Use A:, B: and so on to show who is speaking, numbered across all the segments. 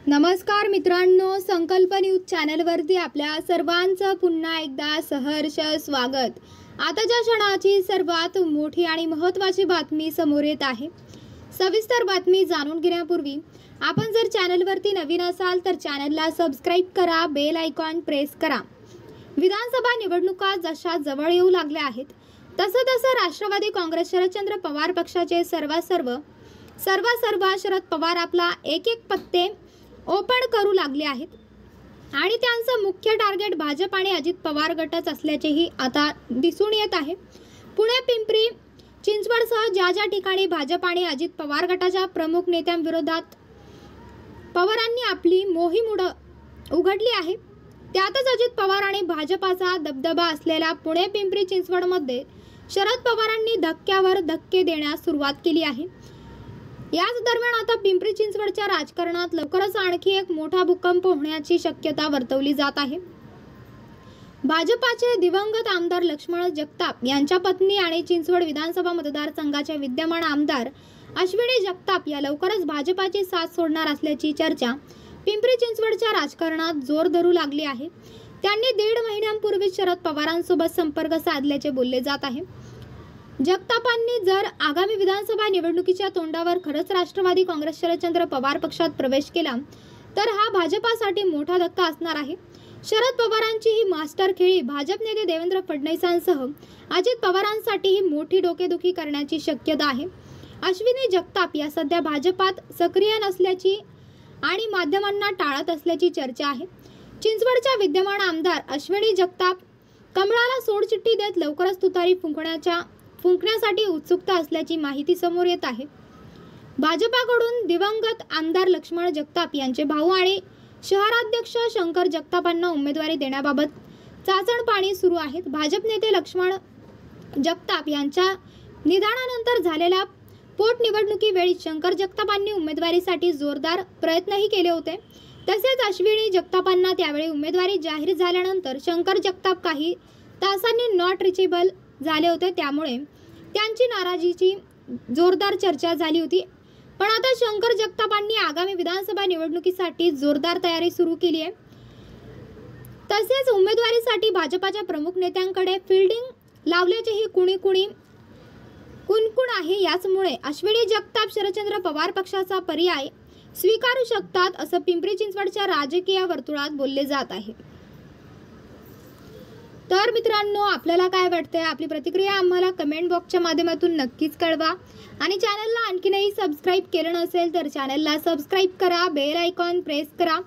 A: नमस्कार मित्रांनो, संकल्प न्यूज चॅनलवरती आपल्या सर्वांचं पुन्हा एकदा सहर्ष स्वागत। आताच्या क्षणाची सर्वात मोठी आणि महत्त्वाची बातमी समोर येत आहे। सविस्तर बातमी जाणून घेण्यापूर्वी आपण जर चॅनलवरती नवीन असाल तर चॅनलला सबस्क्राइब करा, बेल आयकॉन प्रेस करा। विधानसभा निवडणुका जशा जवळ येऊ लागल्या आहेत तसं राष्ट्रवादी काँग्रेस शरदचंद्र पवार पक्षाचे सर्व शरद पवार आपला एक पत्ते ओपन करू लागले आहेत आणि त्यांचं मुख्य टार्गेट भाजप आणि अजित पवार गटच असल्याचेही आता दिसून येत आहे। पुणे, पिंपरी चिंचवडसह ज्या ठिकाणी भाजप आणि अजित पवार गटाच्या प्रमुख नेत्यांविरोधात पवारांनी आपली मोहीम उघडली आहे, त्यातच अजित पवार आणि भाजपाचा दबदबा असलेल्या पुणे, पिंपरी चिंचवडमध्ये शरद पवारांनी धक्क्यावर धक्के देण्यास सुरुवात केली आहे। याच दरम्यान आता पिंपरी चिंचवडच्या राजकारणात लवकरच आणखी एक मोठा भूकंप होण्याची शक्यता वर्तवली जात आहे। भाजपाचे दिवंगत आमदार लक्ष्मण जगताप यांच्या पत्नी आणि चिंचवड विधानसभा मतदारसंघाचे विद्यमान आमदार अश्विनी जगताप या लवकरच भाजपाची साथ सोडणार असल्याची चर्चा पिंपरी चिंचवडच्या राजकारणात जोर धरू लागली आहे। त्यांनी 1.5 महिन्यांपूर्वी शरद पवारांसोबत संपर्क साधल्याचे बोलले जात आहे। जगतापांनी जर आगामी विधानसभा निवडणुकीच्या तोंडावर खरंच राष्ट्रवादी काँग्रेस शरदचंद्र पवार पक्षात प्रवेश केला तर हा भाजपासाठी मोठा धक्का असणार आहे। शरद पवारांची ही मास्टर खेळी भाजप नेते देवेंद्र फडणवीसांसह अजित पवारांसाठीही मोठी डोकेदुखी करण्याची शक्यता आहे। अश्विनी जगताप या सध्या भाजपात सक्रिय नसल्याची आणि माध्यमांना टाळत असल्याची चर्चा आहे। चिंचवडच्या विद्यमान आमदार अश्विनी जगताप कमळाला सोडचिठ्ठी देत लवकरच तुतारी फुंकण्यासाठी उत्सुकता असल्याची माहिती समोर येत आहे। भाजपाकडून दिवंगत आमदार लक्ष्मण जगताप यांचे भाऊ आणि शहराध्यक्ष शंकर जगतापांना उमेदवारी देण्याबाबत चाचणपाणी सुरू आहेत। भाजप नेते लक्ष्मण जगताप यांच्या निधनानंतर झालेल्या पोटनिवडणुकीवेळी शंकर जगतापांनी उमेदवारीसाठी जोरदार प्रयत्नही केले होते। तसेच अश्विनी जगतापांना त्यावेळी उमेदवारी जाहीर झाल्यानंतर शंकर जगताप काही तासांनी नॉट रिचेबल झाले होते, त्यामुळे त्यांची नाराजीची जोरदार चर्चा झाली होती। पण आता शंकर जगतापांनी आगामी विधानसभा निवडणुकीसाठी जोरदार तयारी सुरू केली आहे। तसेच उमेदवारीसाठी भाजपाच्या प्रमुख नेत्यांकडे फील्डिंग लावल्याचेही कुणकुण आहे। याचमुळे अश्विनी जगताप शरदचंद्र पवार पक्षाचा पर्याय स्वीकारू शकतात असं पिंपरी चिंचवडच्या राजकीय वर्तुळात बोलले जात आहे। तर मित्रांनो, आपल्याला काय वाटतंय? आपली प्रतिक्रिया आम्हाला कमेंट बॉक्सच्या माध्यमातून नक्कीच कळवा आणि चॅनलला आणखीनही सबस्क्राइब केलं नसेल तर चॅनलला सबस्क्राइब करा, बेल आयकॉन प्रेस करा,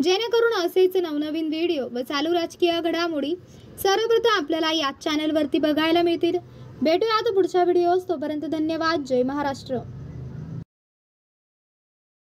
A: जेणेकरून असेच नवनवीन व्हिडिओ व चालू राजकीय घडामोडी सर्वप्रथम आपल्याला या चॅनलवरती बघायला मिळतील। भेटूयात पुढच्या व्हिडिओज, तोपर्यंत धन्यवाद। जय महाराष्ट्र।